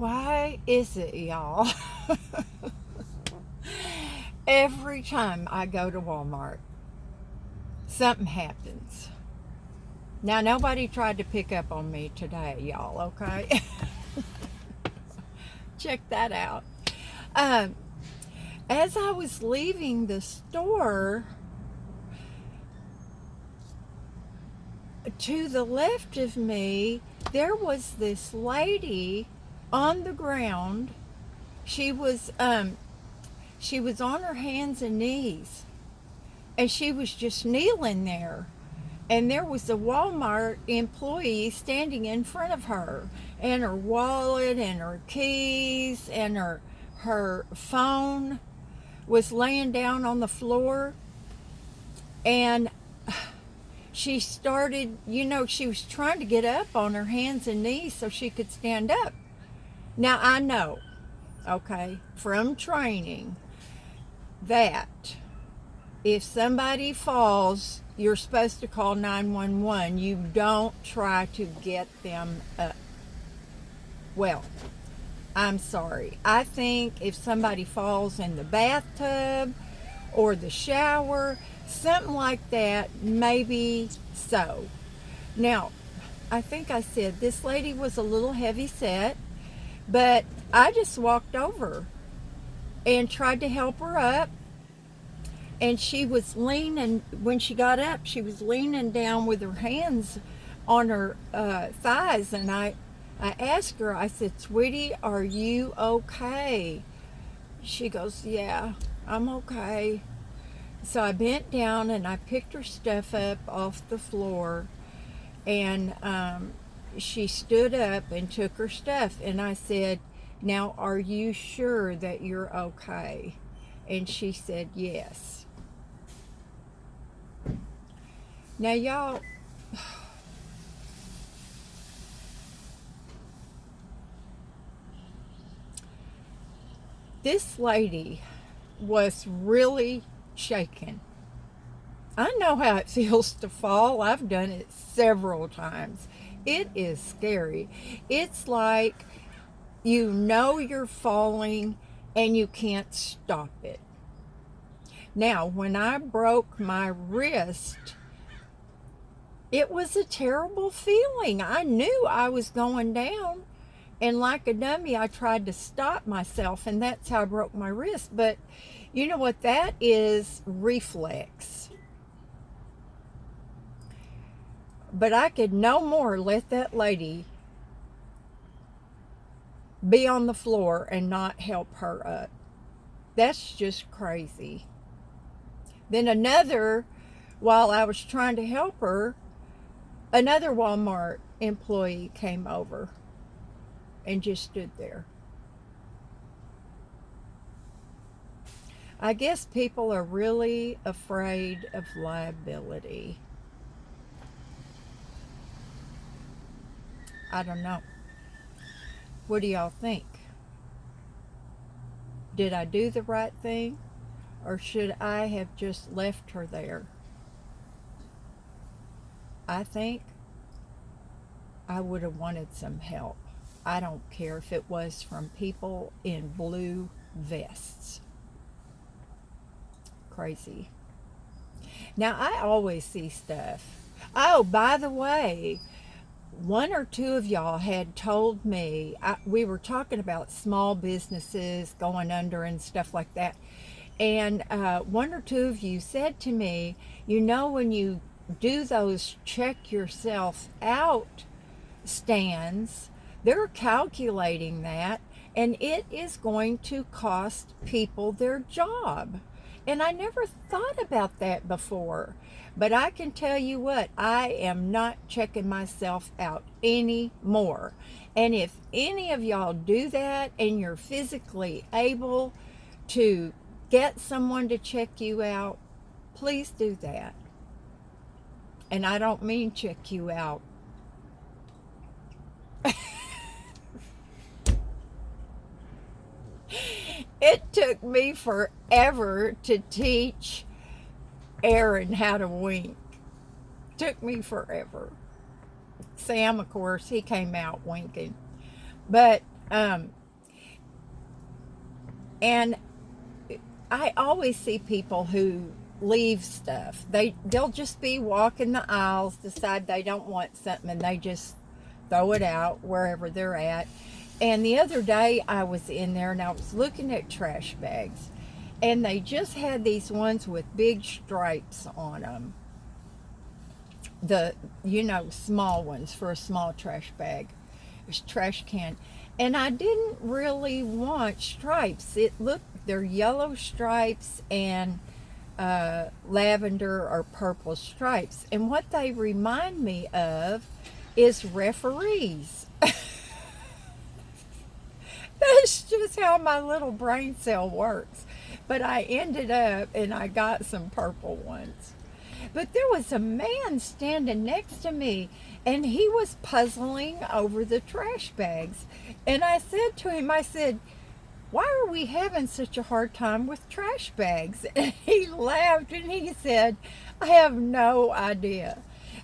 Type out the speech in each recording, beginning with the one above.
Why is it, y'all? Every time I go to Walmart, something happens. Now, nobody tried to pick up on me today, y'all, okay? Check that out. Um, as I was leaving the store, to the left of me, there was this lady on the ground. She was she was on her hands and knees, and she was just kneeling there. And there was a Walmart employee standing in front of her, and her wallet and her keys and her phone was laying down on the floor. And she started, she was trying to get up on her hands and knees so she could stand up. Now, I know, okay, from training, that if somebody falls, you're supposed to call 911. You don't try to get them up. Well, I'm sorry. I think if somebody falls in the bathtub or the shower, something like that, maybe so. Now, I think I said this lady was a little heavy set, but I just walked over and tried to help her up. And she was leaning, when she got up, she was leaning down with her hands on her thighs. And I asked her, I said, "Sweetie, are you okay?" She goes, "Yeah, I'm okay." So I bent down and I picked her stuff up off the floor. And she stood up and took her stuff. And I said, "Now, are you sure that you're okay?" And she said, "Yes." Now, y'all, this lady was really shaken. I know how it feels to fall. I've done it several times. It is scary. It's like you know you're falling and you can't stop it. Now, when I broke my wrist, it was a terrible feeling. I knew I was going down, and like a dummy, I tried to stop myself, and that's how I broke my wrist. But you know what that is? Reflex. But I could no more let that lady be on the floor and not help her up. That's just crazy. Then while I was trying to help her, another Walmart employee came over and just stood there. I guess people are really afraid of liability. I don't know. What do y'all think? Did I do the right thing? Or should I have just left her there? I think I would have wanted some help. I don't care if it was from people in blue vests. Crazy. Now, I always see stuff. Oh, by the way, one or two of y'all had told me, we were talking about small businesses going under and stuff like that. And one or two of you said to me, when you do those check yourself out stands, they're calculating that, and it is going to cost people their job. And I never thought about that before. But I can tell you what, I am not checking myself out anymore. And if any of y'all do that and you're physically able to get someone to check you out, please do that. And I don't mean check you out. It took me forever to teach Aaron how to wink. Took me forever. Sam, of course, he came out winking. But Um, and I always see people who leave stuff. They'll just be walking the aisles, decide they don't want something, and they just throw it out wherever they're at. And the other day I was in there and I was looking at trash bags, and they just had these ones with big stripes on them. The small ones for a small trash bag, trash can. And I didn't really want stripes. They're yellow stripes and lavender or purple stripes. And what they remind me of is referees. That's just how my little brain cell works. But I ended up and I got some purple ones. But there was a man standing next to me, and he was puzzling over the trash bags. And I said to him, I said, why are we having such a hard time with trash bags? And he laughed and he said, I have no idea.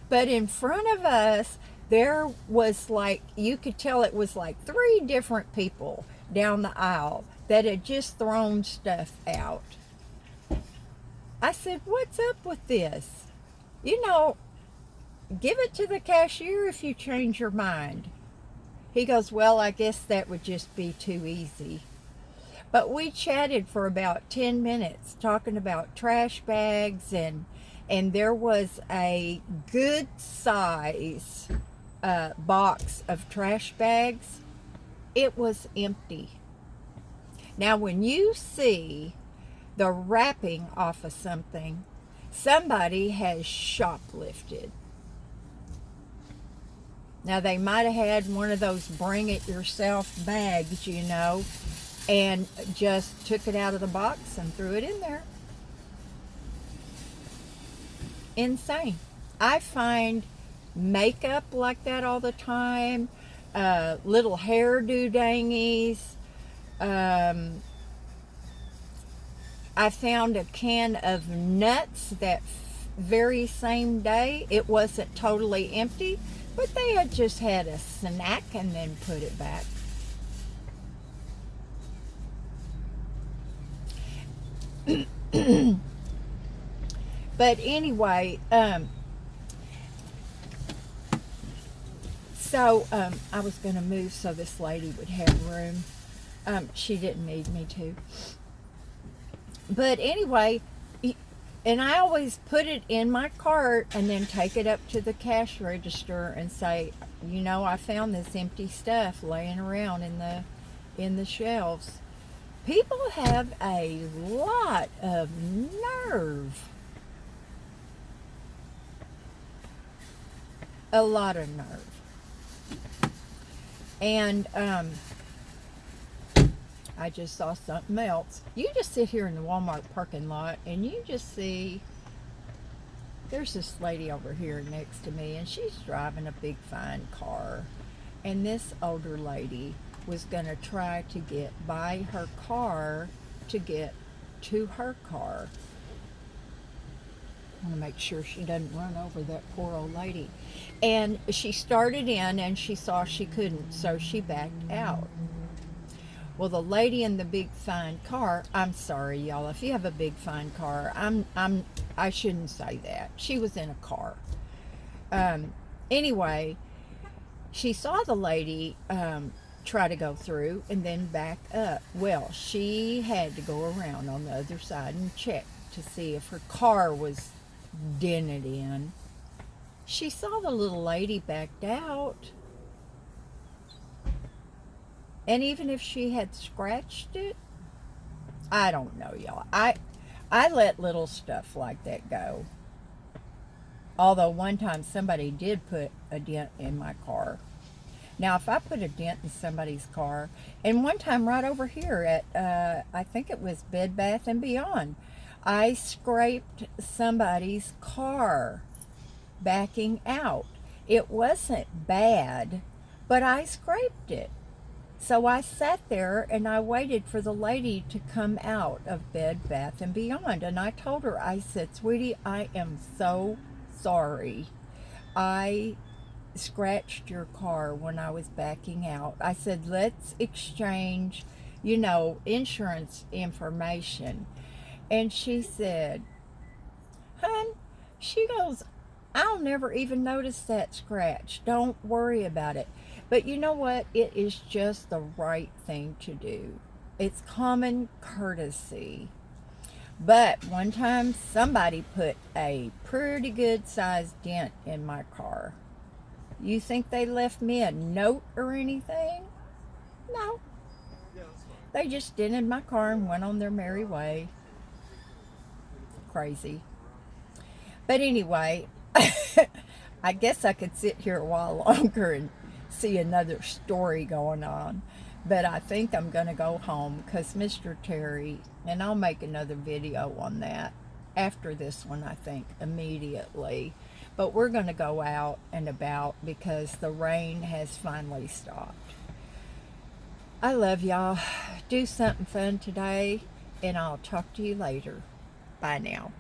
But in front of us, there was you could tell it was like 3 different people down the aisle that had just thrown stuff out. I said, what's up with this? Give it to the cashier if you change your mind. He goes, well, I guess that would just be too easy. But we chatted for about 10 minutes talking about trash bags, and there was a good size box of trash bags. It was empty. Now, when you see the wrapping off of something, somebody has shoplifted. Now, they might have had one of those bring it yourself bags, and just took it out of the box and threw it in there. Insane. I find makeup like that all the time, little hairdo dangies. I found a can of nuts that very same day. It wasn't totally empty, but they had just had a snack and then put it back. But anyway, so I was going to move so this lady would have room. She didn't need me to. But anyway, and I always put it in my cart and then take it up to the cash register and say, I found this empty stuff laying around in the shelves. People have a lot of nerve. A lot of nerve. And I just saw something else. You just sit here in the Wal-Mart parking lot and you just see there's this lady over here next to me, and she's driving a big fine car. And this older lady was going to try to buy her car to get to her car. I want to make sure she doesn't run over that poor old lady. And she started in and she saw she couldn't, so she backed out. Well, the lady in the big fine car, I'm sorry, y'all, if you have a big fine car, I shouldn't say that. She was in a car. Anyway, she saw the lady try to go through and then back up. Well, she had to go around on the other side and check to see if her car was dented in. She saw the little lady backed out. And even if she had scratched it, I don't know, y'all. I let little stuff like that go. Although one time somebody did put a dent in my car. Now, if I put a dent in somebody's car, and one time right over here at, I think it was Bed Bath & Beyond, I scraped somebody's car backing out. It wasn't bad, but I scraped it. So I sat there and I waited for the lady to come out of Bed Bath & Beyond. And I told her, I said, sweetie, I am so sorry. I scratched your car when I was backing out. I said, let's exchange, insurance information. And she said, hun, she goes, I'll never even notice that scratch. Don't worry about it. But you know what? It is just the right thing to do. It's common courtesy. But one time somebody put a pretty good sized dent in my car. You think they left me a note or anything? No. They just dented my car and went on their merry way. Crazy. But anyway, I guess I could sit here a while longer and see another story going on. But I think I'm going to go home because Mr. Terry, and I'll make another video on that after this one, I think, immediately. But we're going to go out and about because the rain has finally stopped. I love y'all. Do something fun today, and I'll talk to you later. Bye now.